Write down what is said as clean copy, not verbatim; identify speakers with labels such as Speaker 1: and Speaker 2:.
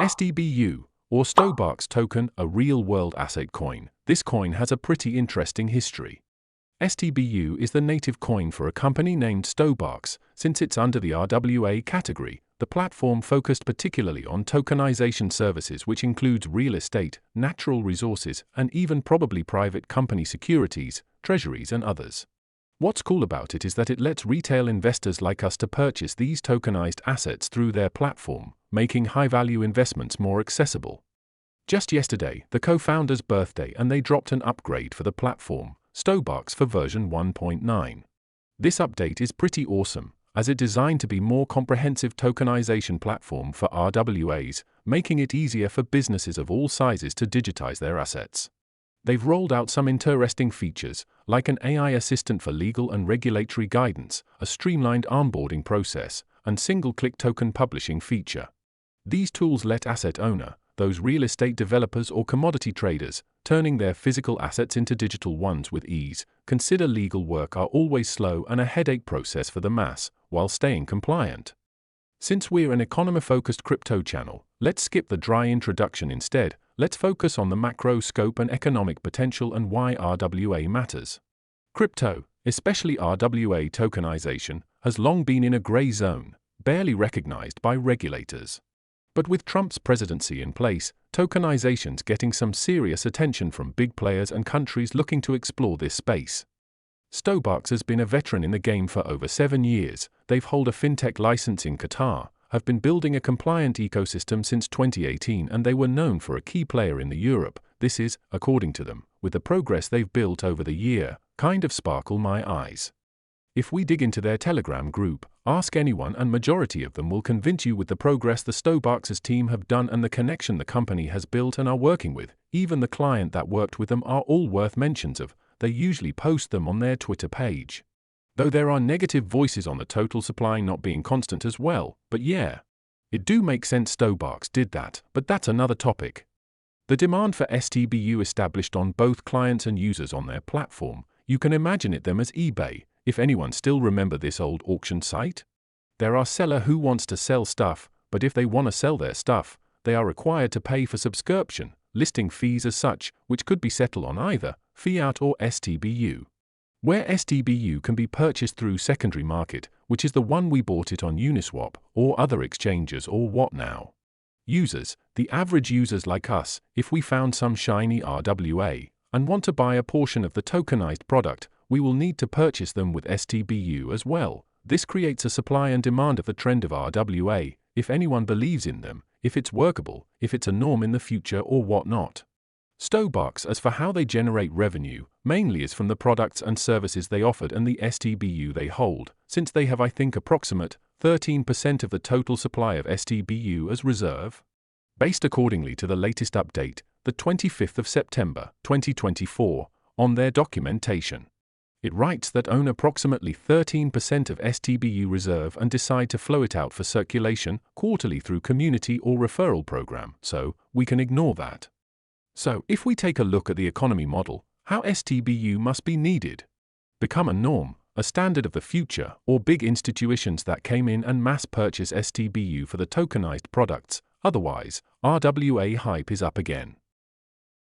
Speaker 1: STBU, or Stobox token, a real-world asset coin. This coin has a pretty interesting history. STBU is the native coin for a company named Stobox. Since it's under the RWA category, the platform focused particularly on tokenization services, which includes real estate, natural resources, and even probably private company securities, treasuries and others. What's cool about it is that it lets retail investors like us to purchase these tokenized assets through their platform, making high-value investments more accessible. Just yesterday, the co-founder's birthday, and they dropped an upgrade for the platform, Stobox, for version 1.9. This update is pretty awesome, as it's designed to be more comprehensive tokenization platform for RWAs, making it easier for businesses of all sizes to digitize their assets. They've rolled out some interesting features, like an AI assistant for legal and regulatory guidance, a streamlined onboarding process, and single-click token publishing feature. These tools let asset owner, those real estate developers or commodity traders, turning their physical assets into digital ones with ease. Consider legal work are always slow and a headache process for the mass, while staying compliant. Since we're an economy-focused crypto channel, let's skip the dry introduction instead. Let's focus on the macro scope and economic potential and why RWA matters. Crypto, especially RWA tokenization, has long been in a gray zone, barely recognized by regulators. But with Trump's presidency in place, tokenization's getting some serious attention from big players and countries looking to explore this space. Stobox has been a veteran in the game for over 7 years. They've held a fintech license in Qatar, have been building a compliant ecosystem since 2018, and they were known for a key player in Europe. This is, according to them, with the progress they've built over the year, kind of sparkle my eyes. If we dig into their Telegram group, ask anyone, and majority of them will convince you with the progress the Stobox's team have done and the connection the company has built and are working with. Even the client that worked with them are all worth mentions of. They usually post them on their Twitter page. Though there are negative voices on the total supply not being constant as well, but yeah, it do make sense Stobox did that, but that's another topic. The demand for STBU established on both clients and users on their platform. You can imagine it them as eBay, if anyone still remember this old auction site. There are seller who wants to sell stuff, but if they want to sell their stuff, they are required to pay for subscription, listing fees as such, which could be settled on either fiat or STBU. Where STBU can be purchased through secondary market, which is the one we bought it on Uniswap, or other exchanges, or what now? Users, the average users like us, if we found some shiny RWA, and want to buy a portion of the tokenized product, we will need to purchase them with STBU as well. This creates a supply and demand of the trend of RWA, if anyone believes in them, if it's workable, if it's a norm in the future or whatnot. Stobox, as for how they generate revenue, mainly is from the products and services they offered and the STBU they hold, since they have, I think, approximate 13% of the total supply of STBU as reserve. Based accordingly to the latest update, the 25th of September, 2024, on their documentation. It writes that own approximately 13% of STBU reserve and decide to flow it out for circulation quarterly through community or referral program, so we can ignore that. So, if we take a look at the economy model, how STBU must be needed. Become a norm, a standard of the future, or big institutions that came in and mass purchase STBU for the tokenized products. Otherwise, RWA hype is up again.